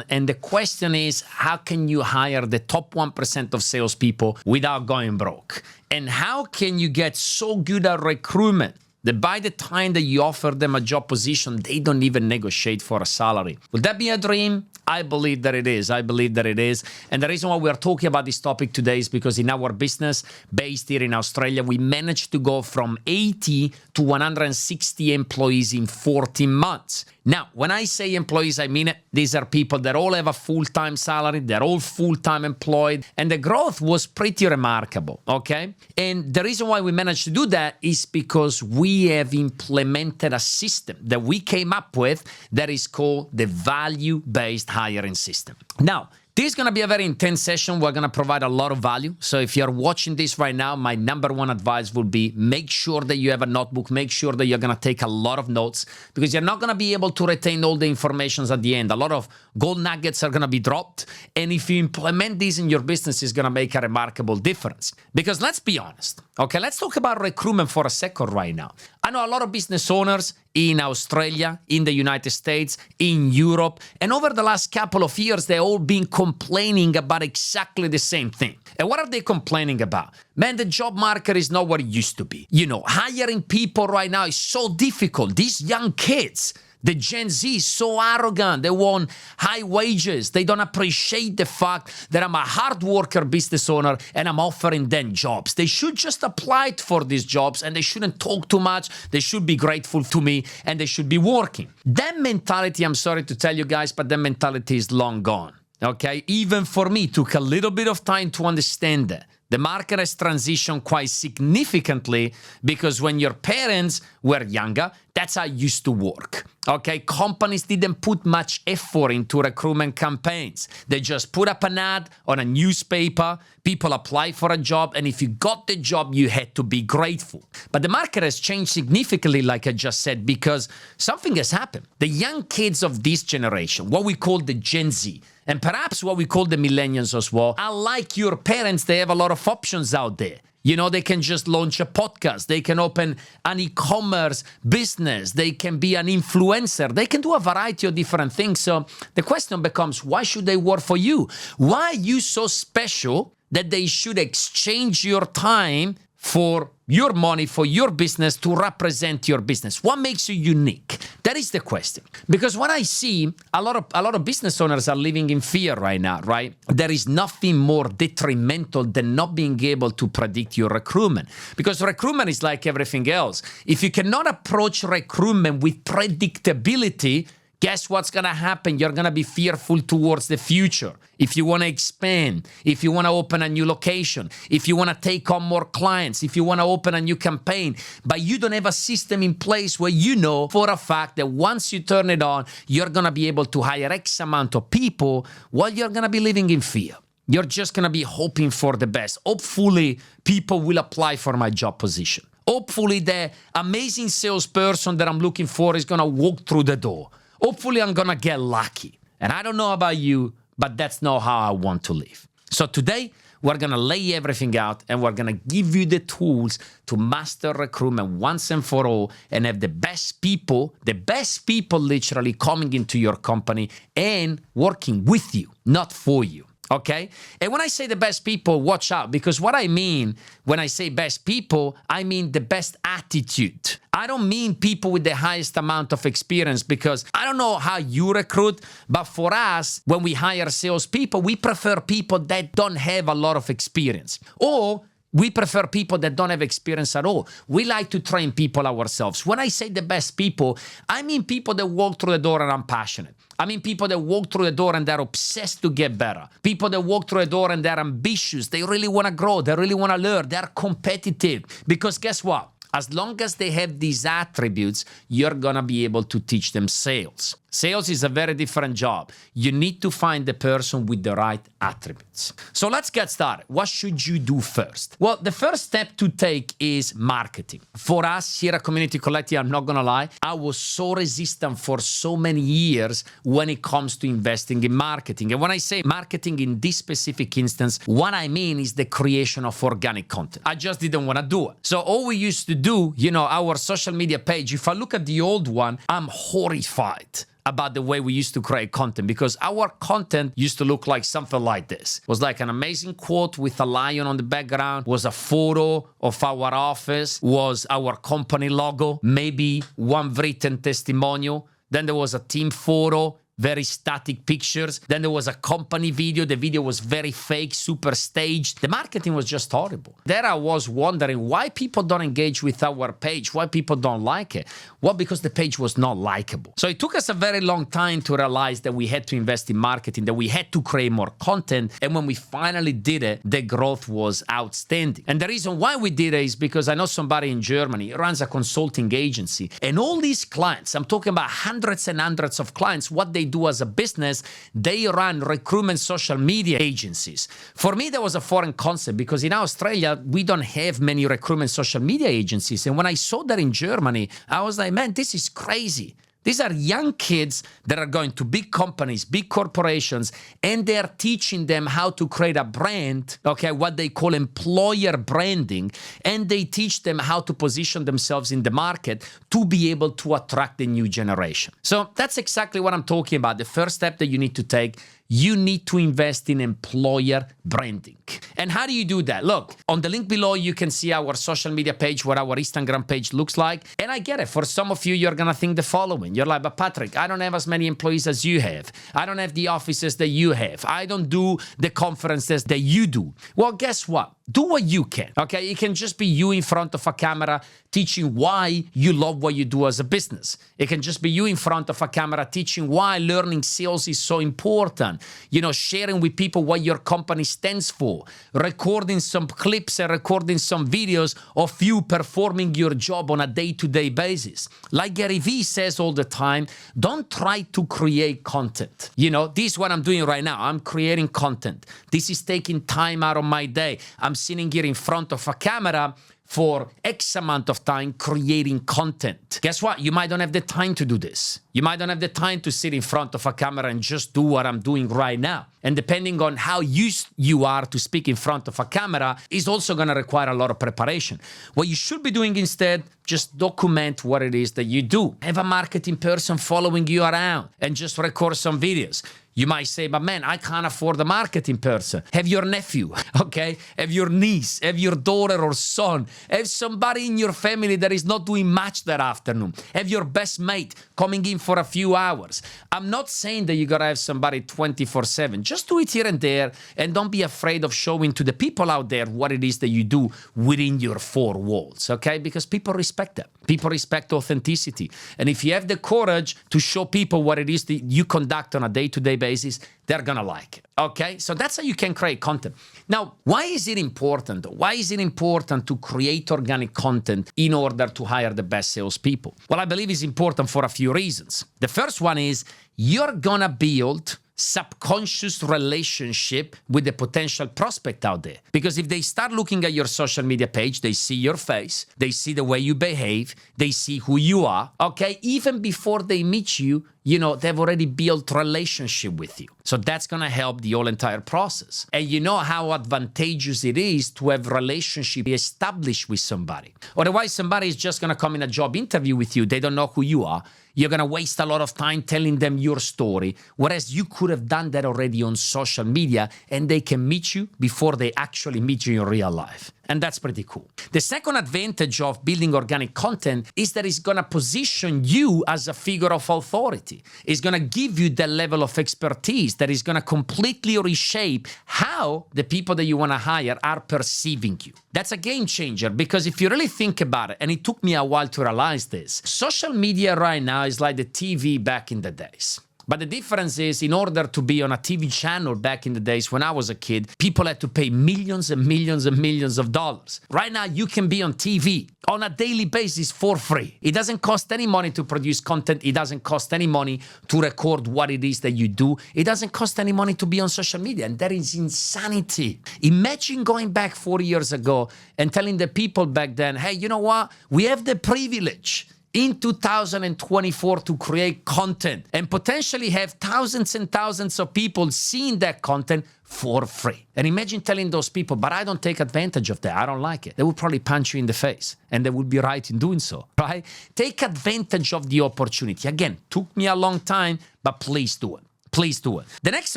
And the question is, how can you hire the top 1% of salespeople without going broke? And how can you get so good at recruitment that by the time that you offer them a job position, they don't even negotiate for a salary? Would that be a dream? I believe that it is. I believe that it is. And the reason why we are talking about this topic today is because in our business based here in Australia, we managed to go from 80 to 160 employees in 14 months. Now, when I say employees, I mean it. These are people that all have a full-time salary. They're all full-time employed. And the growth was pretty remarkable, okay? And the reason why we managed to do that is because we have implemented a system that we came up with that is called the value-based hiring system. Now, this is going to be a very intense session. We're going to provide a lot of value. So if you're watching this right now, my number one advice would be make sure that you have a notebook. Make sure that you're going to take a lot of notes because you're not going to be able to retain all the information at the end. A lot of gold nuggets are going to be dropped. And if you implement these in your business, it's going to make a remarkable difference. Because let's be honest. Okay, let's talk about recruitment for a second right now. I know a lot of business owners in Australia, in the United States, in Europe, and over the last couple of years, they've all been complaining about exactly the same thing. And what are they complaining about? Man, the job market is not what it used to be. You know, hiring people right now is so difficult. These young kids, the Gen Z is so arrogant. They want high wages. They don't appreciate the fact that I'm a hard worker business owner and I'm offering them jobs. They should just apply for these jobs and they shouldn't talk too much. They should be grateful to me and they should be working. That mentality, I'm sorry to tell you guys, but that mentality is long gone. Okay? Even for me, it took a little bit of time to understand that. The market has transitioned quite significantly because when your parents were younger, that's how it used to work. Okay, companies didn't put much effort into recruitment campaigns. They just put up an ad on a newspaper, people apply for a job, and if you got the job, you had to be grateful. But the market has changed significantly, like I just said, because something has happened. The young kids of this generation, what we call the Gen Z, and perhaps what we call the millennials as well, are like your parents. They have a lot of options out there. You know, they can just launch a podcast. They can open an e-commerce business. They can be an influencer. They can do a variety of different things. So the question becomes, why should they work for you? Why are you so special that they should exchange your time for your money, for your business, to represent your business? What makes you unique? That is the question. Because what I see, a lot of business owners are living in fear right now, right? There is nothing more detrimental than not being able to predict your recruitment. Because recruitment is like everything else. If you cannot approach recruitment with predictability, guess what's going to happen? You're going to be fearful towards the future. If you want to expand, if you want to open a new location, if you want to take on more clients, if you want to open a new campaign, but you don't have a system in place where you know for a fact that once you turn it on, you're going to be able to hire X amount of people, well, you're going to be living in fear. You're just going to be hoping for the best. Hopefully, people will apply for my job position. Hopefully, the amazing salesperson that I'm looking for is going to walk through the door. Hopefully, I'm going to get lucky. And I don't know about you, but that's not how I want to live. So today, we're going to lay everything out and we're going to give you the tools to master recruitment once and for all and have the best people literally coming into your company and working with you, not for you. Okay? And when I say the best people, watch out, because what I mean when I say best people, I mean the best attitude. I don't mean people with the highest amount of experience, because I don't know how you recruit, but for us, when we hire salespeople, we prefer people that don't have a lot of experience. Or we prefer people that don't have experience at all. We like to train people ourselves. When I say the best people, I mean people that walk through the door and are passionate. I mean people that walk through the door and they're obsessed to get better. People that walk through the door and they're ambitious. They really want to grow. They really want to learn. They're competitive. Because guess what? As long as they have these attributes, you're going to be able to teach them sales. Sales is a very different job. You need to find the person with the right attributes. So let's get started. What should you do first? Well, the first step to take is marketing. For us here at Community Collective, I'm not going to lie, I was so resistant for so many years when it comes to investing in marketing. And when I say marketing in this specific instance, what I mean is the creation of organic content. I just didn't want to do it. So all we used to do, our social media page, if I look at the old one, I'm horrified. about the way we used to create content, because our content used to look like something like this. It was like an amazing quote with a lion on the background, was a photo of our office, was our company logo, maybe one written testimonial. Then there was a team photo, very static pictures. Then there was a company video. The video was very fake, super staged. The marketing was just horrible. There I was wondering why people don't engage with our page, why people don't like it. Well, because the page was not likable. So it took us a very long time to realize that we had to invest in marketing, that we had to create more content. And when we finally did it, the growth was outstanding. And the reason why we did it is because I know somebody in Germany runs a consulting agency. And all these clients, I'm talking about hundreds and hundreds of clients, what they do as a business, they run recruitment social media agencies. For me, that was a foreign concept because in Australia, we don't have many recruitment social media agencies. And when I saw that in Germany, I was like, man, this is crazy. These are young kids that are going to big companies, big corporations, and they're teaching them how to create a brand, okay, what they call employer branding, and they teach them how to position themselves in the market to be able to attract the new generation. So that's exactly what I'm talking about. The first step that you need to take, you need to invest in employer branding. And how do you do that? Look, on the link below, you can see our social media page, what our Instagram page looks like. And I get it. For some of you, you're going to think the following. You're like, but Patrick, I don't have as many employees as you have. I don't have the offices that you have. I don't do the conferences that you do. Well, guess what? Do what you can, okay? It can just be you in front of a camera teaching why you love what you do as a business. It can just be you in front of a camera teaching why learning sales is so important. You know, sharing with people what your company stands for. Recording some clips and recording some videos of you performing your job on a day-to-day basis. Like Gary Vee says all the time, don't try to create content. You know, this is what I'm doing right now. I'm creating content. This is taking time out of my day. I'm sitting here in front of a camera for X amount of time creating content. Guess what? You might not have the time to do this. You might not have the time to sit in front of a camera and just do what I'm doing right now. And depending on how used you are to speak in front of a camera is also going to require a lot of preparation. What you should be doing instead, just document what it is that you do. Have a marketing person following you around and just record some videos. You might say, but man, I can't afford a marketing person. Have your nephew, okay? Have your niece, have your daughter or son. Have somebody in your family that is not doing much that afternoon. Have your best mate coming in for a few hours. I'm not saying that you gotta have somebody 24/7. Just do it here and there, and don't be afraid of showing to the people out there what it is that you do within your four walls, okay? Because people respect that. People respect authenticity. And if you have the courage to show people what it is that you conduct on a day-to-day basis, they're gonna like it, okay? So that's how you can create content. Now, why is it important? Why is it important to create organic content in order to hire the best salespeople? Well, I believe it's important for a few reasons. The first one is you're gonna build subconscious relationship with the potential prospect out there. Because if they start looking at your social media page, they see your face, they see the way you behave, they see who you are, okay? Even before they meet you, you know, they've already built relationship with you. So that's going to help the whole entire process. And you know how advantageous it is to have relationship established with somebody. Otherwise, somebody is just going to come in a job interview with you. They don't know who you are. You're going to waste a lot of time telling them your story, whereas you could have done that already on social media and they can meet you before they actually meet you in real life. And that's pretty cool. The second advantage of building organic content is that it's going to position you as a figure of authority. It's going to give you the level of expertise that is going to completely reshape how the people that you want to hire are perceiving you. That's a game changer because if you really think about it, and it took me a while to realize this, social media right now is like the TV back in the days. But the difference is, in order to be on a TV channel back in the days when I was a kid, people had to pay millions and millions and millions of dollars. Right now, you can be on TV on a daily basis for free. It doesn't cost any money to produce content. It doesn't cost any money to record what it is that you do. It doesn't cost any money to be on social media. And that is insanity. Imagine going back 40 years ago and telling the people back then, hey, you know what? We have the privilege. in 2024 to create content and potentially have thousands and thousands of people seeing that content for free. And imagine telling those people, but I don't take advantage of that. I don't like it. They would probably punch you in the face, and they would be right in doing so, right? Take advantage of the opportunity. Again, took me a long time, but please do it. Please do it. The next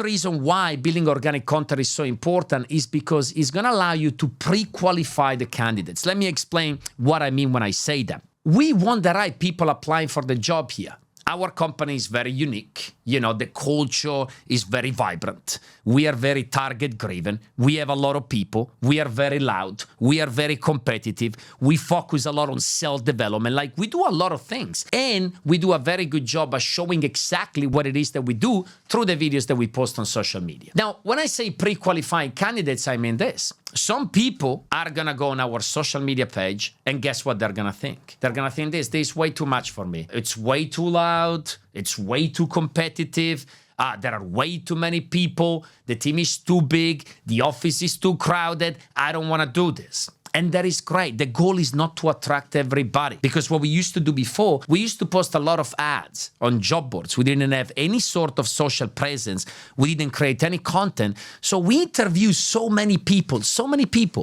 reason why building organic content is so important is because it's going to allow you to pre-qualify the candidates. Let me explain what I mean when I say that. We want the right people applying for the job here. Our company is very unique. The culture is very vibrant. We are very target-driven. We have a lot of people. We are very loud. We are very competitive. We focus a lot on self-development. Like, we do a lot of things. And we do a very good job of showing exactly what it is that we do through the videos that we post on social media. Now, when I say pre-qualifying candidates, I mean this. Some people are going to go on our social media page, and guess what they're going to think? They're going to think this is way too much for me. It's way too loud. It's way too competitive. There are way too many people. The team is too big. The office is too crowded. I don't want to do this. And that is great. The goal is not to attract everybody. Because what we used to do before, we used to post a lot of ads on job boards. We didn't have any sort of social presence. We didn't create any content. So we interviewed so many people.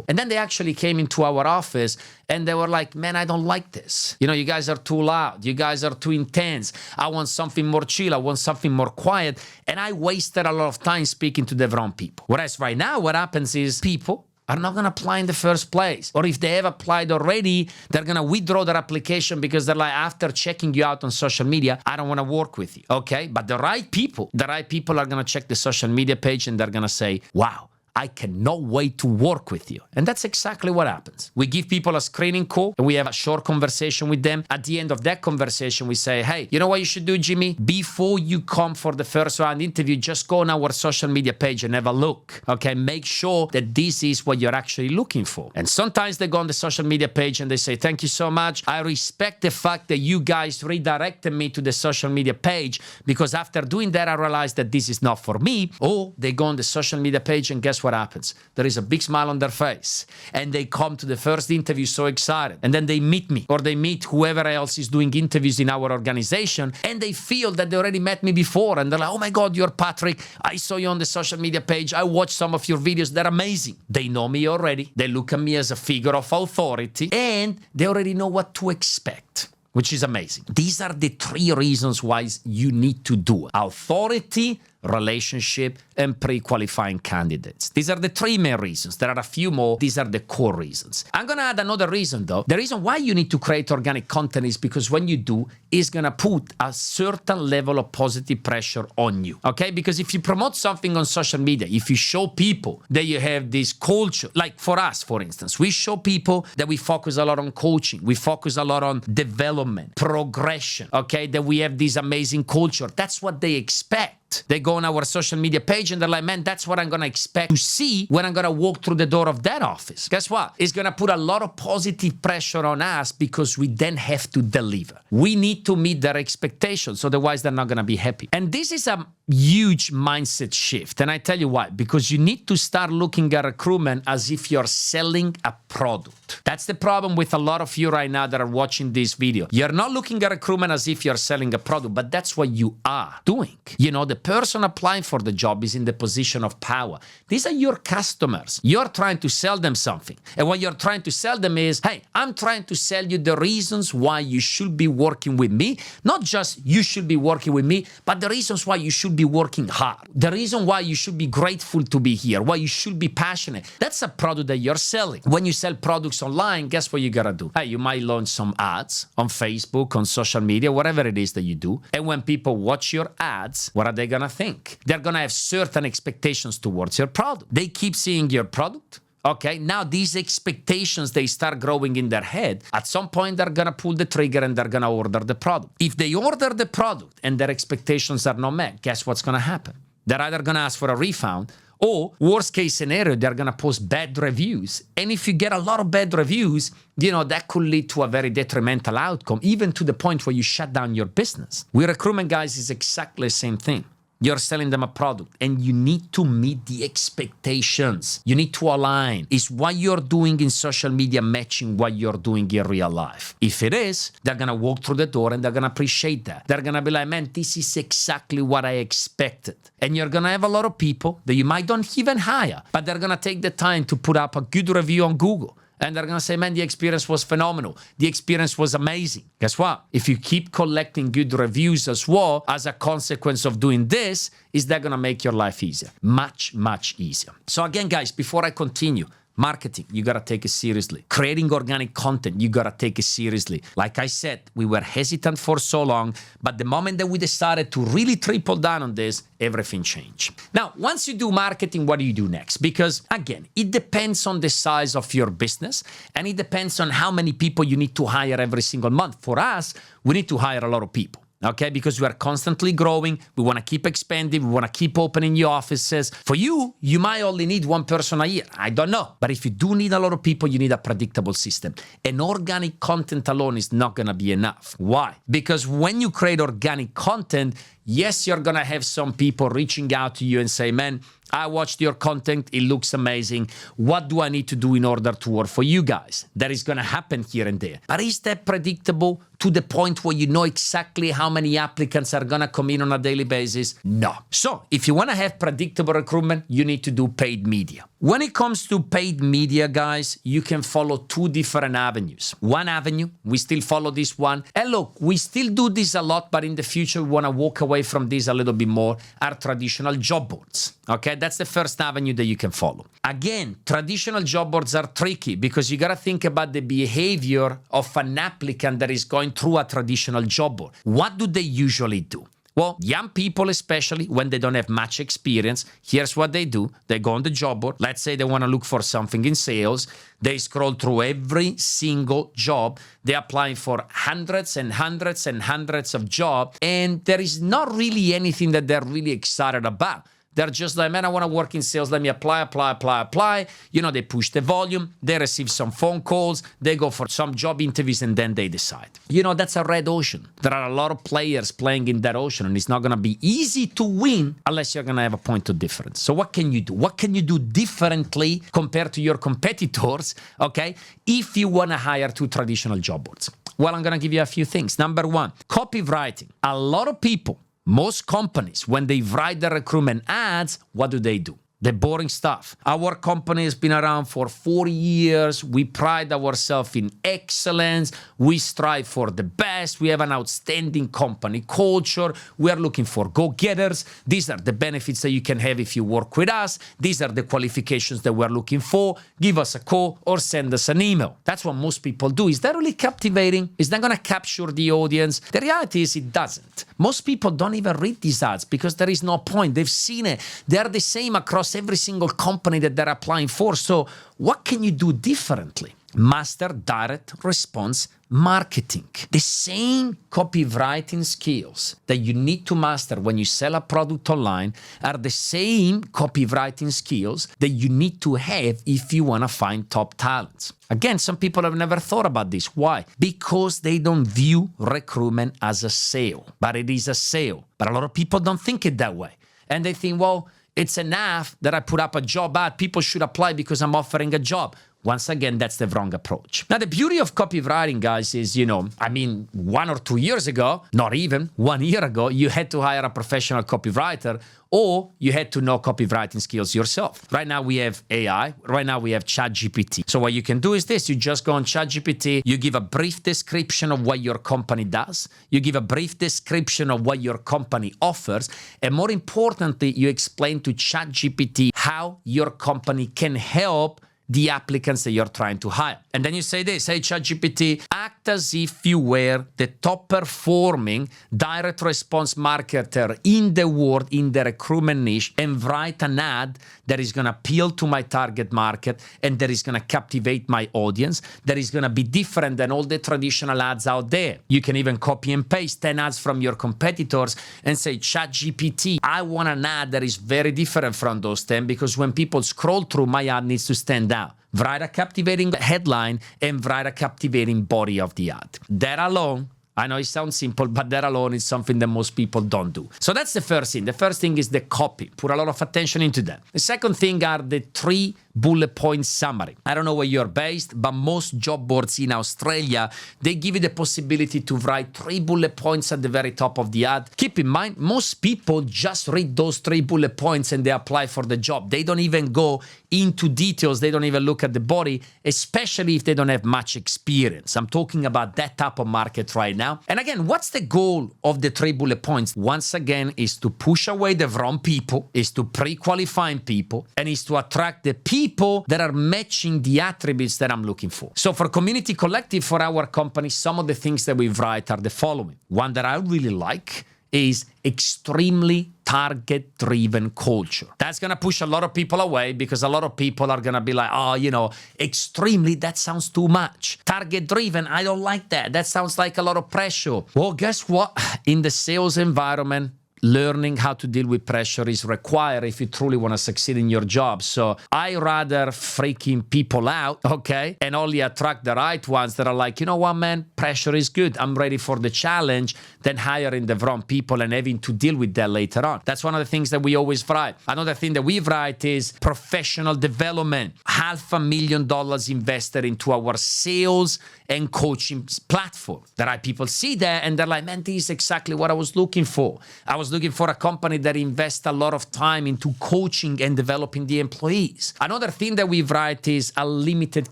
And then they actually came into our office and they were like, man, I don't like this. You guys are too loud. You guys are too intense. I want something more chill. I want something more quiet. And I wasted a lot of time speaking to the wrong people. Whereas right now, what happens is people are not going to apply in the first place. Or if they have applied already, they're going to withdraw their application because they're like, after checking you out on social media, I don't want to work with you, okay? But the right people are going to check the social media page and they're going to say, wow, I cannot wait to work with you. And that's exactly what happens. We give people a screening call and we have a short conversation with them. At the end of that conversation, we say, hey, you know what you should do, Jimmy? Before you come for the first round interview, just go on our social media page and have a look, okay? Make sure that this is what you're actually looking for. And sometimes they go on the social media page and they say, thank you so much. I respect the fact that you guys redirected me to the social media page because after doing that, I realized that this is not for me. Or they go on the social media page and guess what happens? There is a big smile on their face and they come to the first interview so excited, and then they meet me or they meet whoever else is doing interviews in our organization and they feel that they already met me before and they're like, oh my God, you're Patrick. I saw you on the social media page. I watched some of your videos. They're amazing. They know me already. They look at me as a figure of authority and they already know what to expect, which is amazing. These are the 3 reasons why you need to do it. Authority, relationship, and pre-qualifying candidates. These are the 3 main reasons. There are a few more. These are the core reasons. I'm going to add another reason, though. The reason why you need to create organic content is because when you do, it's going to put a certain level of positive pressure on you, okay? Because if you promote something on social media, if you show people that you have this culture, like for us, for instance, we show people that we focus a lot on coaching. We focus a lot on development, progression, okay? That we have this amazing culture. That's what they expect. They go on our social media page and they're like, man, that's what I'm going to expect to see when I'm going to walk through the door of that office. Guess what? It's going to put a lot of positive pressure on us because we then have to deliver. We need to meet their expectations, otherwise they're not going to be happy. And this is a huge mindset shift. And I tell you why. Because you need to start looking at recruitment as if you're selling a product. That's the problem with a lot of you right now that are watching this video. You're not looking at recruitment as if you're selling a product, but that's what you are doing. The person applying for the job is in the position of power. These are your customers. You're trying to sell them something. And what you're trying to sell them is, hey, I'm trying to sell you the reasons why you should be working with me. Not just you should be working with me, but the reasons why you should be working hard. The reason why you should be grateful to be here, why you should be passionate. That's a product that you're selling. When you sell products online, guess what you gotta do? Hey, you might launch some ads on Facebook, on social media, whatever it is that you do. And when people watch your ads, what are they gonna think? They're gonna have certain expectations towards your product. They keep seeing your product. Okay, now these expectations, they start growing in their head. At some point, they're gonna pull the trigger and they're gonna order the product. If they order the product and their expectations are not met, guess what's gonna happen? They're either gonna ask for a refund, or worst case scenario, they're gonna post bad reviews. And if you get a lot of bad reviews, that could lead to a very detrimental outcome, even to the point where you shut down your business. With recruitment, guys, is exactly the same thing. You're selling them a product, and you need to meet the expectations. You need to align. Is what you're doing in social media matching what you're doing in real life? If it is, they're going to walk through the door and they're going to appreciate that. They're going to be like, man, this is exactly what I expected. And you're going to have a lot of people that you might don't even hire, but they're going to take the time to put up a good review on Google. And they're going to say, man, the experience was phenomenal. The experience was amazing. Guess what? If you keep collecting good reviews as well, as a consequence of doing this, is that going to make your life easier? Much, much easier. So again, guys, before I continue, marketing, you got to take it seriously. Creating organic content, you got to take it seriously. Like I said, we were hesitant for so long, but the moment that we decided to really triple down on this, everything changed. Now, once you do marketing, what do you do next? Because again, it depends on the size of your business, and it depends on how many people you need to hire every single month. For us, we need to hire a lot of people. Okay, because we are constantly growing. We want to keep expanding. We want to keep opening new offices. For you, you might only need one person a year. I don't know. But if you do need a lot of people, you need a predictable system. And organic content alone is not going to be enough. Why? Because when you create organic content, yes, you're going to have some people reaching out to you and say, man, I watched your content. It looks amazing. What do I need to do in order to work for you guys? That is going to happen here and there. But is that predictable to the point where you know exactly how many applicants are going to come in on a daily basis? No. So if you want to have predictable recruitment, you need to do paid media. When it comes to paid media, guys, you can follow two different avenues. One avenue, we still follow this one. And look, we still do this a lot, but in the future, we want to walk away from this a little bit more, are traditional job boards. Okay, that's the first avenue that you can follow. Again, traditional job boards are tricky because you got to think about the behavior of an applicant that is going through a traditional job board. What do they usually do? Well, young people, especially when they don't have much experience, here's what they do. They go on the job board. Let's say they want to look for something in sales. They scroll through every single job. They're applying for hundreds and hundreds and hundreds of jobs, and there is not really anything that they're really excited about. They're just like, man, I want to work in sales. Let me apply. You know, they push the volume. They receive some phone calls. They go for some job interviews, and then they decide. You know, that's a red ocean. There are a lot of players playing in that ocean, and it's not going to be easy to win unless you're going to have a point of difference. So what can you do? What can you do differently compared to your competitors, okay, if you want to hire two traditional job boards? Well, I'm going to give you a few things. Number one, copywriting. A lot of people, most companies, when they write the recruitment ads, what do? The boring stuff. Our company has been around for 40 years. We pride ourselves in excellence. We strive for the best. We have an outstanding company culture. We are looking for go-getters. These are the benefits that you can have if you work with us. These are the qualifications that we're looking for. Give us a call or send us an email. That's what most people do. Is that really captivating? Is that going to capture the audience? The reality is it doesn't. Most people don't even read these ads because there is no point. They've seen it. They're the same across every single company that they're applying for. So what can you do differently? Master direct response marketing. The same copywriting skills that you need to master when you sell a product online are the same copywriting skills that you need to have if you want to find top talents. Again, some people have never thought about this. Why? Because they don't view recruitment as a sale, but it is a sale. But a lot of people don't think it that way. And they think, well, it's enough that I put up a job ad. People should apply because I'm offering a job. Once again, that's the wrong approach. Now, the beauty of copywriting, guys, is, 1 or 2 years ago, not even 1 year ago, you had to hire a professional copywriter or you had to know copywriting skills yourself. Right now, we have AI. Right now, we have ChatGPT. So what you can do is this. You just go on ChatGPT. You give a brief description of what your company does. You give a brief description of what your company offers. And more importantly, you explain to ChatGPT how your company can help the applicants that you're trying to hire. And then you say this, hey, ChatGPT, act as if you were the top performing direct response marketer in the world, in the recruitment niche, and write an ad that is going to appeal to my target market and that is going to captivate my audience, that is going to be different than all the traditional ads out there. You can even copy and paste 10 ads from your competitors and say, ChatGPT, I want an ad that is very different from those 10 because when people scroll through, my ad needs to stand out. Write a captivating headline and write a captivating body of the ad. That alone, I know it sounds simple, but that alone is something that most people don't do. So that's the first thing. The first thing is the copy. Put a lot of attention into that. The second thing are the 3 bullet point summary. I don't know where you're based, but most job boards in Australia, they give you the possibility to write 3 bullet points at the very top of the ad. Keep in mind, most people just read those 3 bullet points and they apply for the job. They don't even go into details. They don't even look at the body, especially if they don't have much experience. I'm talking about that type of market right now. And again, what's the goal of the 3 bullet points? Once again, is to push away the wrong people, is to pre-qualify people, and is to attract the people that are matching the attributes that I'm looking for. So for Community Collective, for our company, some of the things that we write are the following. One that I really like is extremely target-driven culture. That's going to push a lot of people away because a lot of people are going to be like, oh, extremely, that sounds too much. Target-driven, I don't like that. That sounds like a lot of pressure. Well, guess what? In the sales environment, learning how to deal with pressure is required if you truly want to succeed in your job. So I rather freaking people out, okay, and only attract the right ones that are like, you know what, man, pressure is good. I'm ready for the challenge, than hiring the wrong people and having to deal with that later on. That's one of the things that we always write. Another thing that we write is professional development. $500,000 invested into our sales and coaching platform. The right people see that and they're like, man, this is exactly what I was looking for. I was looking for a company that invests a lot of time into coaching and developing the employees. Another thing that we write is unlimited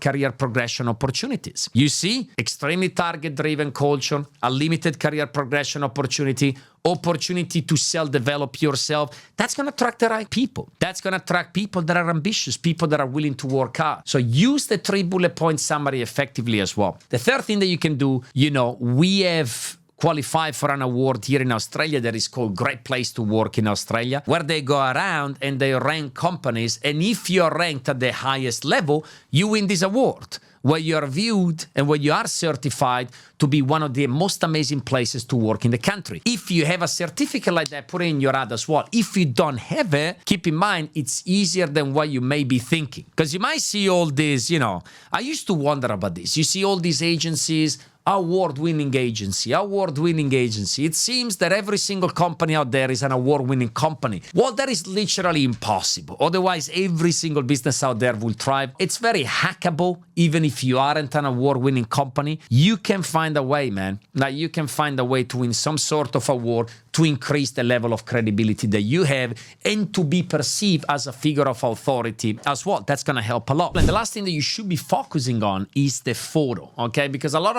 career progression opportunities. You see, extremely target-driven culture, a limited career progression opportunity to self-develop yourself. That's going to attract the right people. That's going to attract people that are ambitious, people that are willing to work hard. So use the 3 bullet point summary effectively as well. The third thing that you can do, we have qualified for an award here in Australia that is called Great Place to Work in Australia, where they go around and they rank companies. And if you're ranked at the highest level, you win this award, where you are viewed and where you are certified to be one of the most amazing places to work in the country. If you have a certificate like that, put it in your ad as well. If you don't have it, keep in mind, it's easier than what you may be thinking. Because you might see all these, I used to wonder about this. You see all these agencies, award-winning agency. It seems that every single company out there is an award-winning company. Well, that is literally impossible. Otherwise, every single business out there will thrive. It's very hackable. Even if you aren't an award-winning company, you can find a way, man. Like, you can find a way to win some sort of award to increase the level of credibility that you have and to be perceived as a figure of authority as well. That's going to help a lot. And the last thing that you should be focusing on is the photo, okay? Because a lot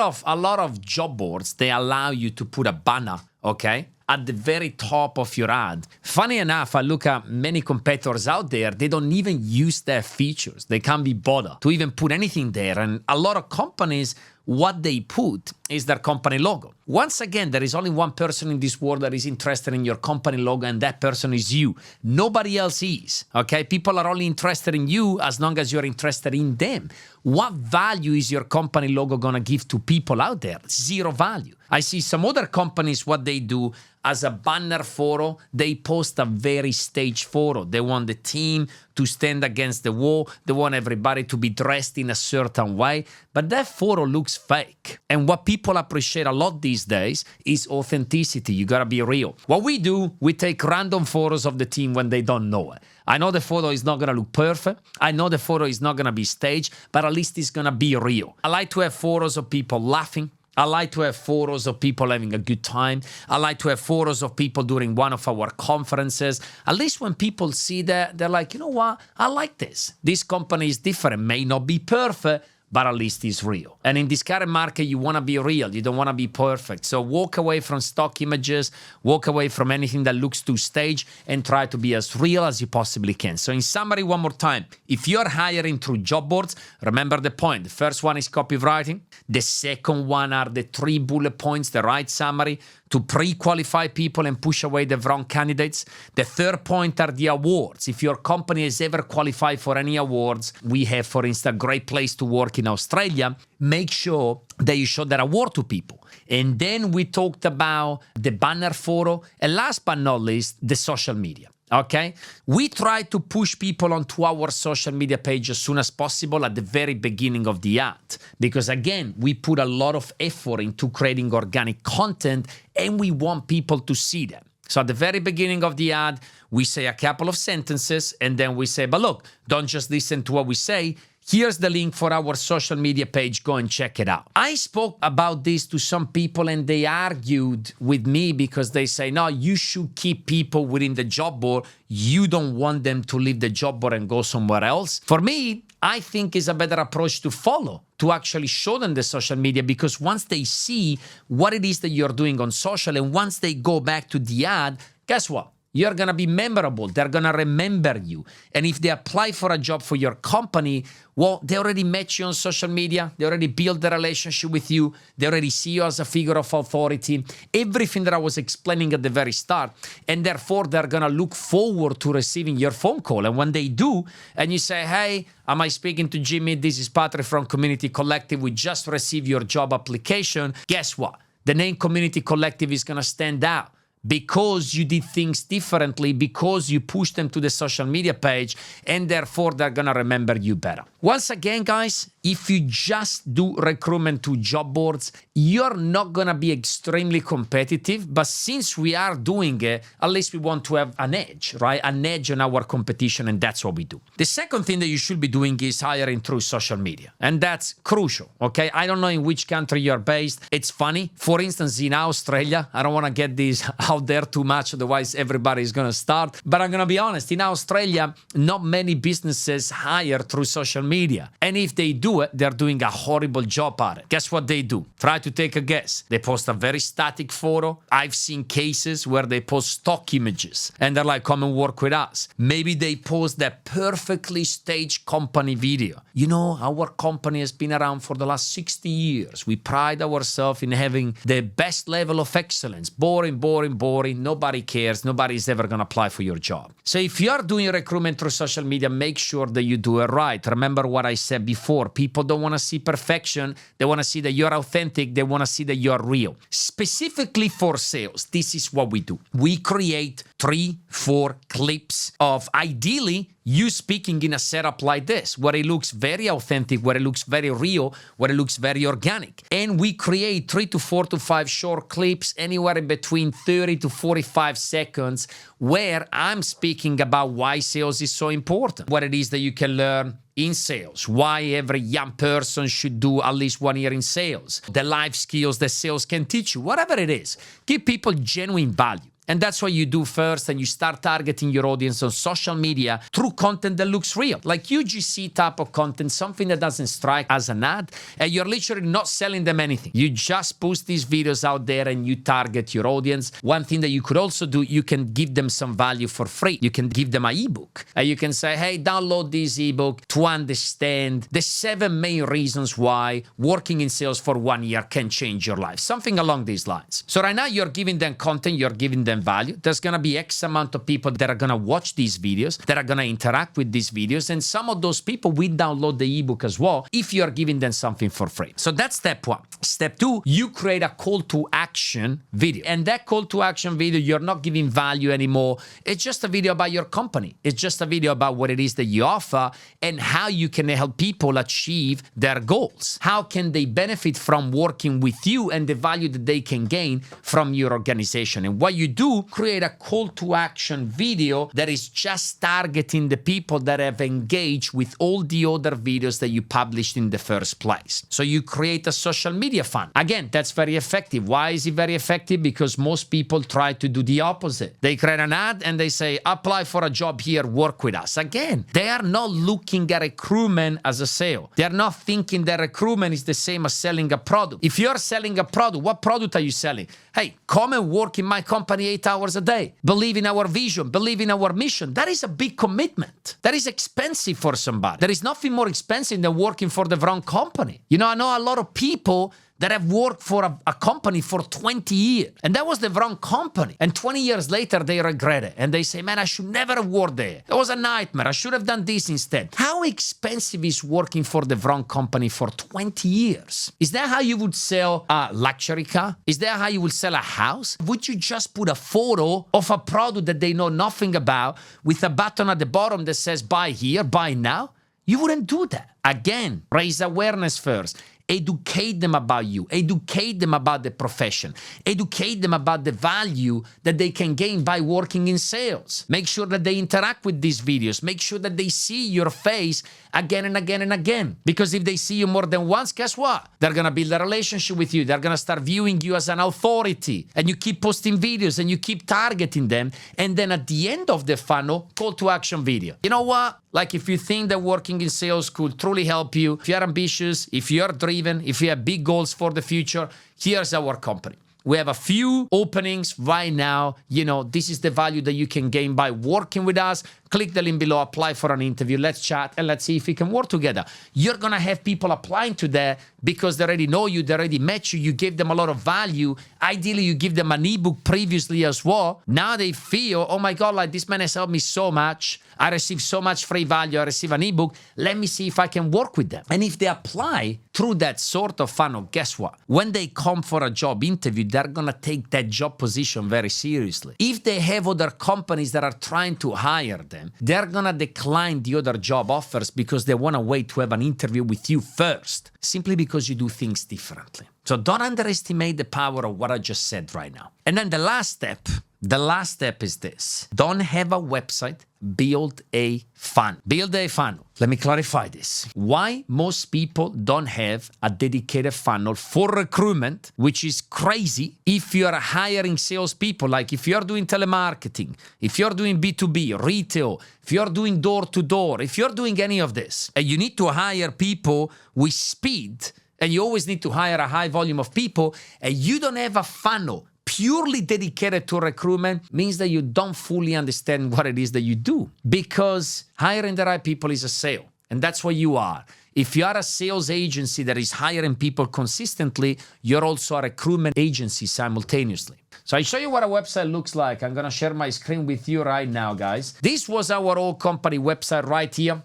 of job boards, they allow you to put a banner, okay, at the very top of your ad. Funny enough, I look at many competitors out there, they don't even use their features. They can't be bothered to even put anything there. And a lot of companies, what they put is their company logo. Once again, there is only one person in this world that is interested in your company logo, and that person is you. Nobody else is, okay? People are only interested in you as long as you're interested in them. What value is your company logo gonna give to people out there? Zero value. I see some other companies, what they do as a banner photo, they post a very staged photo. They want the team to stand against the wall. They want everybody to be dressed in a certain way. But that photo looks fake. And what people appreciate a lot these days is authenticity. You gotta be real. What we do, we take random photos of the team when they don't know it. I know the photo is not gonna look perfect. I know the photo is not gonna be staged, but at least it's gonna be real. I like to have photos of people laughing. I like to have photos of people having a good time. I like to have photos of people during one of our conferences. At least when people see that, they're like, you know what? I like this. This company is different. May not be perfect, but at least it's real. And in this current market, you want to be real. You don't want to be perfect. So walk away from stock images, walk away from anything that looks too staged, and try to be as real as you possibly can. So in summary, one more time, if you're hiring through job boards, remember the point. The first one is copywriting. The second one are the 3 bullet points, the right summary, to pre-qualify people and push away the wrong candidates. The third point are the awards. If your company has ever qualified for any awards, we have, for instance, Great Place to Work in Australia, make sure that you show that award to people. And then we talked about the banner photo. And last but not least, the social media. Okay? We try to push people onto our social media page as soon as possible at the very beginning of the ad. Because again, we put a lot of effort into creating organic content and we want people to see them. So at the very beginning of the ad, we say a couple of sentences and then we say, but look, don't just listen to what we say. Here's the link for our social media page. Go and check it out. I spoke about this to some people and they argued with me because they say, no, you should keep people within the job board. You don't want them to leave the job board and go somewhere else. For me, I think is a better approach to follow, to actually show them the social media, because once they see what it is that you're doing on social and once they go back to the ad, guess what? You're going to be memorable. They're going to remember you. And if they apply for a job for your company, well, they already met you on social media. They already built the relationship with you. They already see you as a figure of authority. Everything that I was explaining at the very start. And therefore, they're going to look forward to receiving your phone call. And when they do, and you say, hey, am I speaking to Jimmy? This is Patrick from Community Collective. We just received your job application. Guess what? The name Community Collective is going to stand out, because you did things differently, because you pushed them to the social media page, and therefore they're going to remember you better. Once again, guys, if you just do recruitment to job boards, you're not going to be extremely competitive. But since we are doing it, at least we want to have an edge, right? An edge on our competition, and that's what we do. The second thing that you should be doing is hiring through social media, and that's crucial, okay? I don't know in which country you're based. It's funny. For instance, in Australia, I don't want to get this out there too much, otherwise everybody is going to start. But I'm going to be honest, in Australia, not many businesses hire through social media. And if they do it, they're doing a horrible job at it. Guess what they do? Try to take a guess. They post a very static photo. I've seen cases where they post stock images and they're like, come and work with us. Maybe they post that perfectly staged company video. You know, our company has been around for the last 60 years. We pride ourselves in having the best level of excellence. Boring. Nobody cares. Nobody's ever going to apply for your job. So if you're doing recruitment through social media, make sure that you do it right. Remember what I said before. People don't want to see perfection. They want to see that you're authentic. They want to see that you're real. Specifically for sales, this is what we do. We create 3-4 clips of ideally you speaking in a setup like this, where it looks very authentic, where it looks very real, where it looks very organic. And we create 3 to 4 to 5 short clips, anywhere in between 30 to 45 seconds, where I'm speaking about why sales is so important, what it is that you can learn in sales, why every young person should do at least 1 year in sales, the life skills that sales can teach you, whatever it is. Give people genuine value. And that's what you do first, and you start targeting your audience on social media through content that looks real, like UGC type of content, something that doesn't strike as an ad, and you're literally not selling them anything. You just post these videos out there and you target your audience. One thing that you could also do, you can give them some value for free. You can give them an ebook, and you can say, hey, download this ebook to understand the 7 main reasons why working in sales for 1 year can change your life. Something along these lines. So right now you're giving them content, you're giving them value. There's going to be X amount of people that are going to watch these videos, that are going to interact with these videos, and some of those people will download the ebook as well if you are giving them something for free. So that's step 1. Step 2, you create a call to action video. And that call to action video, you're not giving value anymore. It's just a video about your company. It's just a video about what it is that you offer and how you can help people achieve their goals. How can they benefit from working with you and the value that they can gain from your organization. And what you do, create a call to action video that is just targeting the people that have engaged with all the other videos that you published in the first place. So you create a social media funnel. Again, that's very effective. Why is it very effective? Because most people try to do the opposite. They create an ad and they say, apply for a job here, work with us. Again, they are not looking at recruitment as a sale. They are not thinking that recruitment is the same as selling a product. If you're selling a product, what product are you selling? Hey, come and work in my company 8 hours a day. Believe in our vision, believe in our mission. That is a big commitment. That is expensive for somebody. There is nothing more expensive than working for the wrong company. You know, I know a lot of people that have worked for a company for 20 years. And that was the wrong company. And 20 years later, they regret it. And they say, man, I should never have worked there. It was a nightmare. I should have done this instead. How expensive is working for the wrong company for 20 years? Is that how you would sell a luxury car? Is that how you would sell a house? Would you just put a photo of a product that they know nothing about with a button at the bottom that says buy here, buy now? You wouldn't do that. Again, raise awareness first. Educate them about you. Educate them about the profession. Educate them about the value that they can gain by working in sales. Make sure that they interact with these videos. Make sure that they see your face again and again and again. Because if they see you more than once, guess what? They're going to build a relationship with you. They're going to start viewing you as an authority. And you keep posting videos and you keep targeting them. And then at the end of the funnel, call to action video. You know what? Like if you think that working in sales could truly help you, if you're ambitious, if you're driven, if you have big goals for the future, here's our company. We have a few openings right now. You know, this is the value that you can gain by working with us. Click the link below, apply for an interview. Let's chat and let's see if we can work together. You're going to have people applying to that because they already know you, they already met you, you gave them a lot of value. Ideally, you give them an ebook previously as well. Now they feel, oh my God, like this man has helped me so much. I receive so much free value. I receive an ebook. Let me see if I can work with them. And if they apply through that sort of funnel, guess what? When they come for a job interview, they're going to take that job position very seriously. If they have other companies that are trying to hire them, they're going to decline the other job offers because they want to wait to have an interview with you first, simply because you do things differently. So don't underestimate the power of what I just said right now. And then the last step is this. Don't have a website, build a funnel. Build a funnel. Let me clarify this. Why most people don't have a dedicated funnel for recruitment, which is crazy if you're hiring salespeople, like if you're doing telemarketing, if you're doing B2B, retail, if you're doing door-to-door, if you're doing any of this, and you need to hire people with speed, and you always need to hire a high volume of people, and you don't have a funnel purely dedicated to recruitment, means that you don't fully understand what it is that you do. Because hiring the right people is a sale, and that's what you are. If you are a sales agency that is hiring people consistently, you're also a recruitment agency simultaneously. So I show you what a website looks like. I'm going to share my screen with you right now, guys. This was our old company website right here.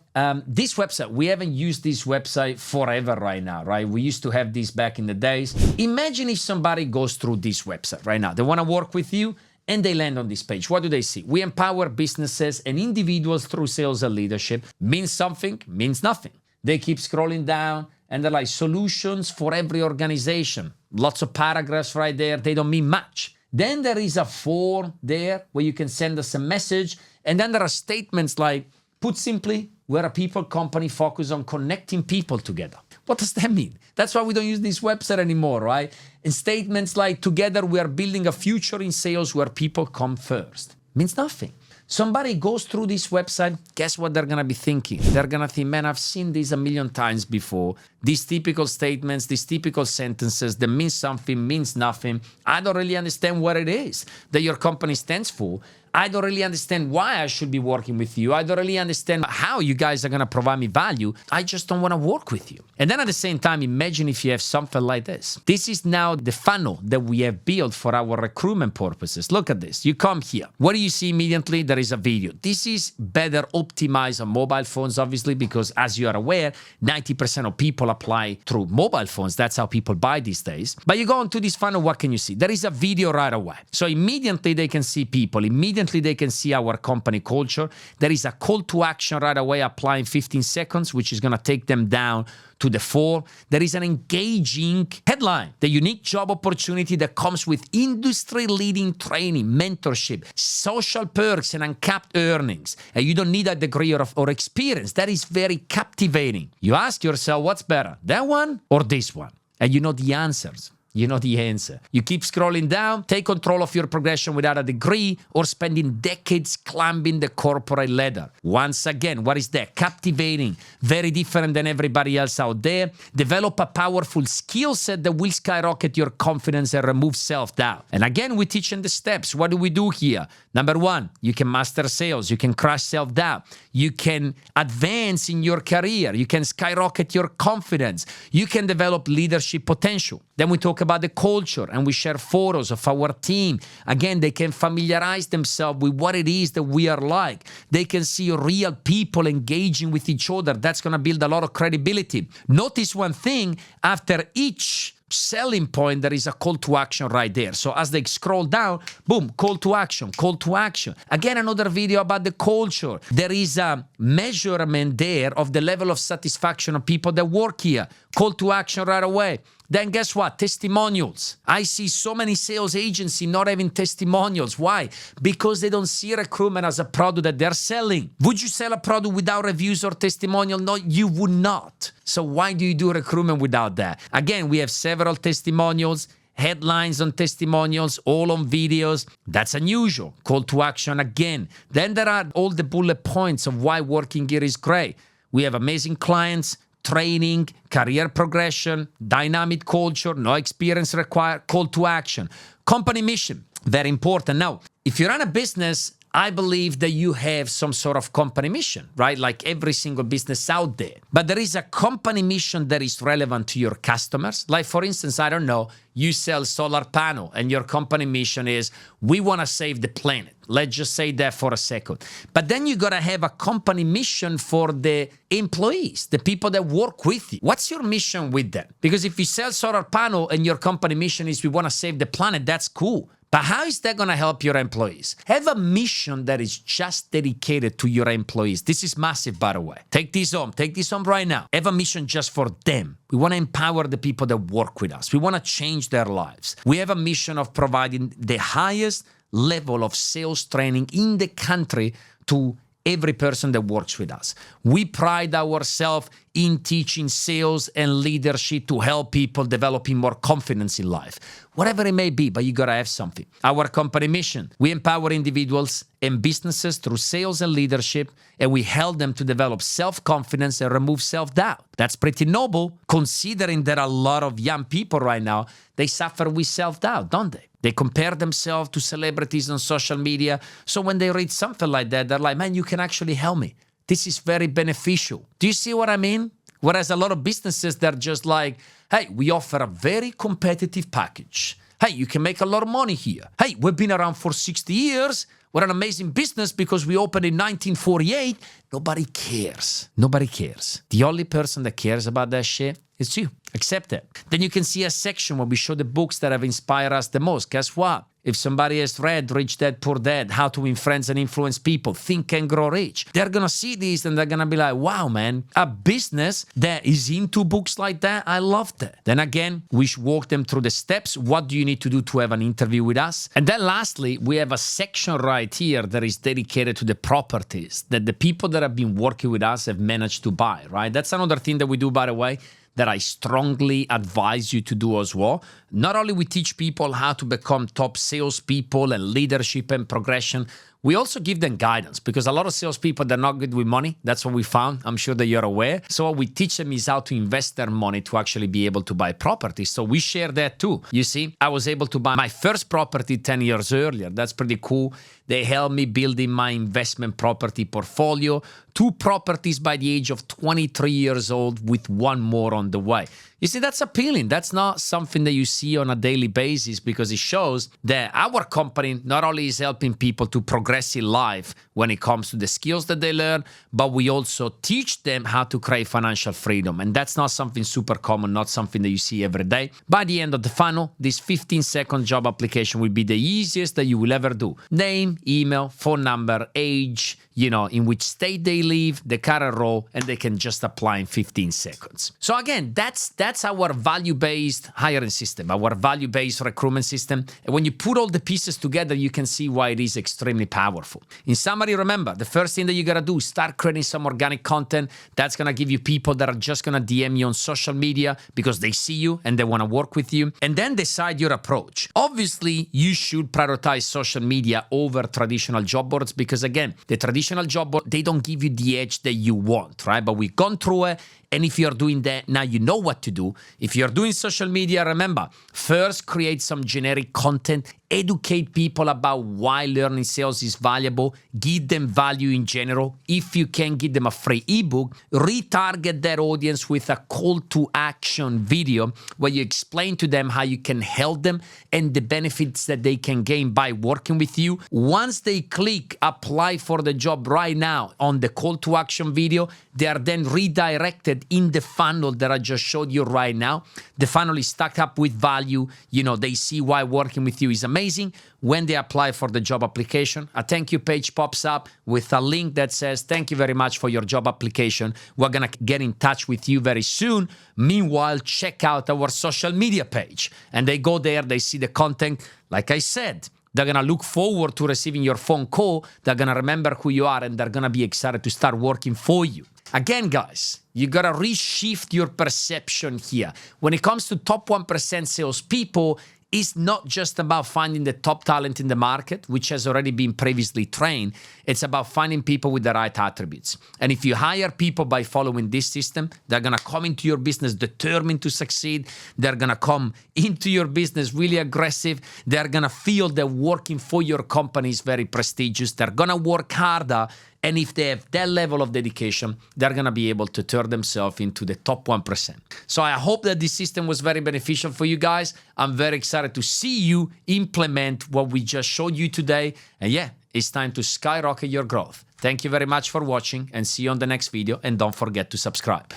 This website, we haven't used this website forever right now, right? We used to have this back in the days. Imagine if somebody goes through this website right now. They want to work with you and they land on this page. What do they see? We empower businesses and individuals through sales and leadership. Means something, means nothing. They keep scrolling down and they're like solutions for every organization. Lots of paragraphs right there. They don't mean much. Then there is a form there where you can send us a message. And then there are statements like, put simply, we're a people company focused on connecting people together. What does that mean? That's why we don't use this website anymore, right? And statements like, together we are building a future in sales where people come first. Means nothing. Somebody goes through this website, guess what they're going to be thinking? They're going to think, man, I've seen this a million times before. These typical statements, these typical sentences that mean something, means nothing. I don't really understand what it is that your company stands for. I don't really understand why I should be working with you. I don't really understand how you guys are going to provide me value. I just don't want to work with you. And then at the same time, imagine if you have something like this. This is now the funnel that we have built for our recruitment purposes. Look at this. You come here. What do you see immediately? There is a video. This is better optimized on mobile phones, obviously, because as you are aware, 90% of people apply through mobile phones. That's how people buy these days. But you go into this funnel, what can you see? There is a video right away. So immediately they can see people. Immediately they can see our company culture. There is a call to action right away, applying 15 seconds, which is going to take them down to the form. There is an engaging headline, the unique job opportunity that comes with industry-leading training, mentorship, social perks, and uncapped earnings. And you don't need a degree or experience. That is very captivating. You ask yourself, what's better, that one or this one? And you know the answers. You know the answer. You keep scrolling down, take control of your progression without a degree, or spending decades climbing the corporate ladder. Once again, what is that? Captivating, very different than everybody else out there. Develop a powerful skill set that will skyrocket your confidence and remove self-doubt. And again, we teach in the steps. What do we do here? Number one, you can master sales. You can crush self-doubt. You can advance in your career. You can skyrocket your confidence. You can develop leadership potential. Then we talk about the culture and we share photos of our team. Again, they can familiarize themselves with what it is that we are like. They can see real people engaging with each other. That's going to build a lot of credibility. Notice one thing, after each selling point, there is a call to action right there. So as they scroll down, boom, call to action, call to action. Again, another video about the culture. There is a measurement there of the level of satisfaction of people that work here. Call to action right away. Then guess what? Testimonials. I see so many sales agencies not having testimonials. Why? Because they don't see recruitment as a product that they're selling. Would you sell a product without reviews or testimonial? No, you would not. So why do you do recruitment without that? Again, we have several testimonials, headlines on testimonials, all on videos. That's unusual. Call to action again. Then there are all the bullet points of why working here is great. We have amazing clients, training, career progression, dynamic culture, no experience required, call to action. Company mission, very important. Now, if you run a business, I believe that you have some sort of company mission, right? Like every single business out there. But there is a company mission that is relevant to your customers. Like for instance, I don't know, you sell solar panel and your company mission is, we want to save the planet. Let's just say that for a second. But then you got to have a company mission for the employees, the people that work with you. What's your mission with them? Because if you sell solar panel and your company mission is, we want to save the planet, that's cool. But how is that going to help your employees? Have a mission that is just dedicated to your employees. This is massive, by the way. Take this home. Take this home right now. Have a mission just for them. We want to empower the people that work with us. We want to change their lives. We have a mission of providing the highest level of sales training in the country to every person that works with us. We pride ourselves in teaching sales and leadership to help people developing more confidence in life. Whatever it may be, but you gotta have something. Our company mission, we empower individuals and businesses through sales and leadership, and we help them to develop self-confidence and remove self-doubt. That's pretty noble, considering that a lot of young people right now, they suffer with self-doubt, don't they? They compare themselves to celebrities on social media. So when they read something like that, they're like, man, you can actually help me. This is very beneficial. Do you see what I mean? Whereas a lot of businesses, they're just like, hey, we offer a very competitive package. Hey, you can make a lot of money here. Hey, we've been around for 60 years. We're an amazing business because we opened in 1948. Nobody cares. Nobody cares. The only person that cares about that shit is you. Accept it. Then you can see a section where we show the books that have inspired us the most. Guess what? If somebody has read Rich Dad Poor Dad, How to Win Friends and Influence People, Think and Grow Rich, they're going to see this and they're going to be like, wow, man, a business that is into books like that, I love that. Then again, we should walk them through the steps. What do you need to do to have an interview with us? And then lastly, we have a section right here that is dedicated to the properties that the people that have been working with us have managed to buy, right? That's another thing that we do, by the way, that I strongly advise you to do as well. Not only we teach people how to become top salespeople and leadership and progression, we also give them guidance because a lot of salespeople, they're not good with money. That's what we found. I'm sure that you're aware. So what we teach them is how to invest their money to actually be able to buy property. So we share that too. You see, I was able to buy my first property 10 years earlier. That's pretty cool. They helped me building my investment property portfolio. 2 properties by the age of 23 years old with 1 more on the way. You see, that's appealing. That's not something that you see on a daily basis because it shows that our company not only is helping people to progress in life when it comes to the skills that they learn, but we also teach them how to create financial freedom. And that's not something super common, not something that you see every day. By the end of the funnel, this 15-second job application will be the easiest that you will ever do. Name, email, phone number, age, in which state they live, the current role, and they can just apply in 15 seconds. So again, that's that's our value-based hiring system, our value-based recruitment system. And when you put all the pieces together, you can see why it is extremely powerful. In summary, remember, the first thing that you got to do is start creating some organic content. That's going to give you people that are just going to DM you on social media because they see you and they want to work with you. And then decide your approach. Obviously, you should prioritize social media over traditional job boards because, again, the traditional job board, they don't give you the edge that you want, right? But we've gone through it. And if you're doing that, now you know what to do. If you're doing social media, remember, first create some generic content, educate people about why learning sales is valuable, give them value in general. If you can, give them a free ebook, retarget that audience with a call to action video where you explain to them how you can help them and the benefits that they can gain by working with you. Once they click apply for the job right now on the call to action video, they are then redirected in the funnel that I just showed you right now. The funnel is stacked up with value. You know, they see why working with you is amazing. When they apply for the job application, a thank you page pops up with a link that says, thank you very much for your job application. We're going to get in touch with you very soon. Meanwhile, check out our social media page. And they go there, they see the content. Like I said, they're going to look forward to receiving your phone call. They're going to remember who you are and they're going to be excited to start working for you. Again, guys, you got to reshift your perception here. When it comes to top 1% salespeople, it's not just about finding the top talent in the market, which has already been previously trained. It's about finding people with the right attributes. And if you hire people by following this system, they're going to come into your business determined to succeed. They're going to come into your business really aggressive. They're going to feel that working for your company is very prestigious. They're going to work harder. And if they have that level of dedication, they're going to be able to turn themselves into the top 1%. So I hope that this system was very beneficial for you guys. I'm very excited to see you implement what we just showed you today. And yeah, it's time to skyrocket your growth. Thank you very much for watching and see you on the next video. And don't forget to subscribe.